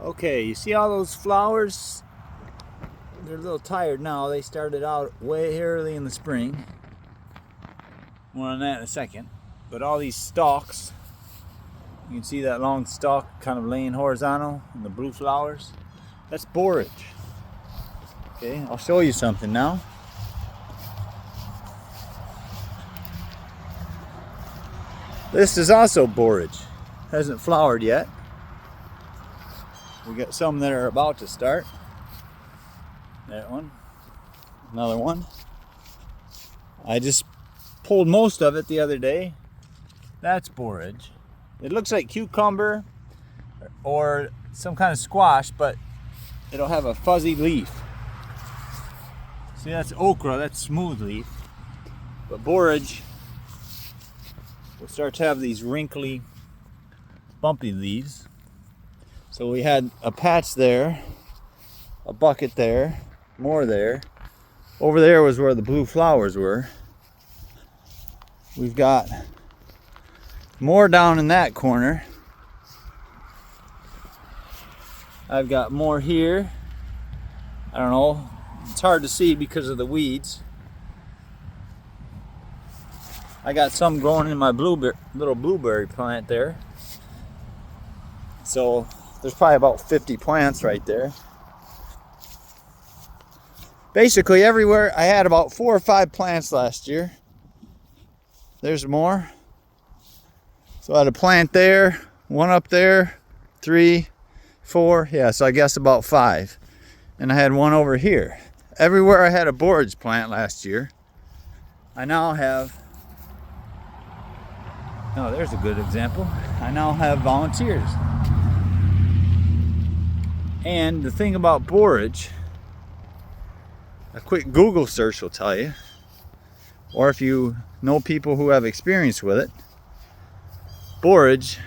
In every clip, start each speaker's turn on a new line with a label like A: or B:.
A: Okay, you see all those flowers? They're a little tired now. They started out way early in the spring. More on that in a second. But all these stalks, you can see that long stalk kind of laying horizontal and the blue flowers. That's borage. Okay, I'll show you something now. This is also borage. Hasn't flowered yet. We got some that are about to start. That one. Another one. I just pulled most of it the other day. That's borage. It looks like cucumber or some kind of squash, but it'll have a fuzzy leaf. See, that's okra, that's smooth leaf. But borage will start to have these wrinkly, bumpy leaves. So we had a patch there, a bucket there, more there. Over there was where the blue flowers were. We've got more down in that corner. I've got more here. I don't know, it's hard to see because of the weeds. I got some growing in my little blueberry plant there. So there's probably about 50 plants right there. Basically everywhere, I had about 4 or 5 plants last year. There's more. So I had a plant there, one up there, 3, 4, yeah, so I guess about 5. And I had one over here. Everywhere I had a borage plant last year, I now have, oh, there's a good example. I now have volunteers. And the thing about borage, a quick Google search will tell you, or if you know people who have experience with it, borage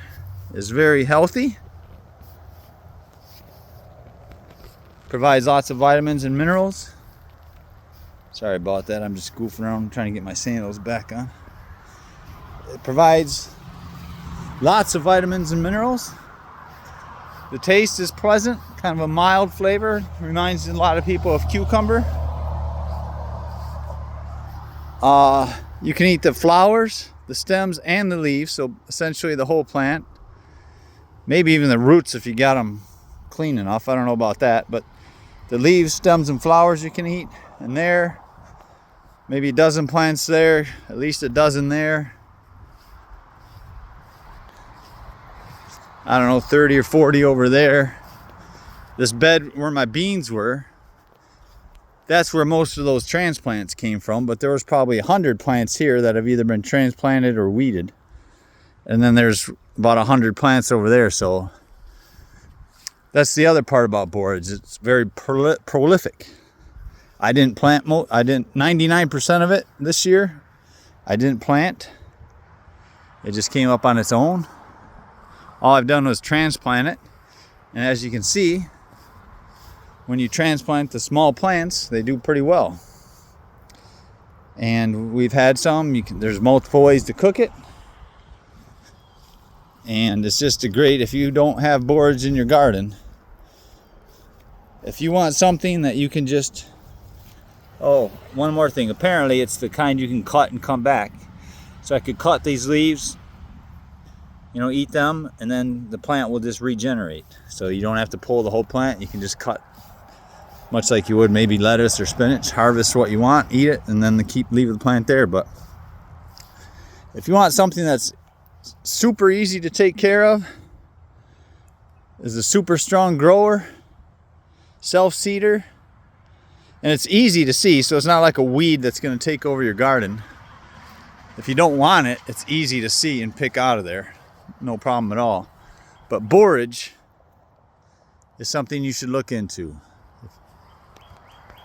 A: is very healthy, provides lots of vitamins and minerals. Sorry about that, I'm just goofing around trying to get my sandals back on. It provides lots of vitamins and minerals. The taste is pleasant, kind of a mild flavor. Reminds a lot of people of cucumber. You can eat the flowers, the stems, and the leaves, so essentially the whole plant. Maybe even the roots if you got them clean enough. I don't know about that, but the leaves, stems, and flowers you can eat. And there, maybe a dozen plants there, at least a dozen there. I don't know, 30 or 40 over there. This bed where my beans were, that's where most of those transplants came from, but there was probably 100 plants here that have either been transplanted or weeded. And then there's about 100 plants over there, so that's the other part about borage. It's very prolific. I didn't plant 99% of it this year. I didn't plant. It just came up on its own. All I've done was transplant it. And as you can see, when you transplant the small plants, they do pretty well. And we've had some, there's multiple ways to cook it. And it's just a great, if you don't have borage in your garden, if you want something that you can just, oh, one more thing. Apparently it's the kind you can cut and come back. So I could cut these leaves, eat them, and then the plant will just regenerate. So you don't have to pull the whole plant. You can just cut, much like you would maybe lettuce or spinach. Harvest what you want, eat it, and then leave the plant there. But if you want something that's super easy to take care of, is a super strong grower, self-seeder, and it's easy to see, so it's not like a weed that's going to take over your garden. If you don't want it, it's easy to see and pick out of there. No problem at all. But borage is something you should look into.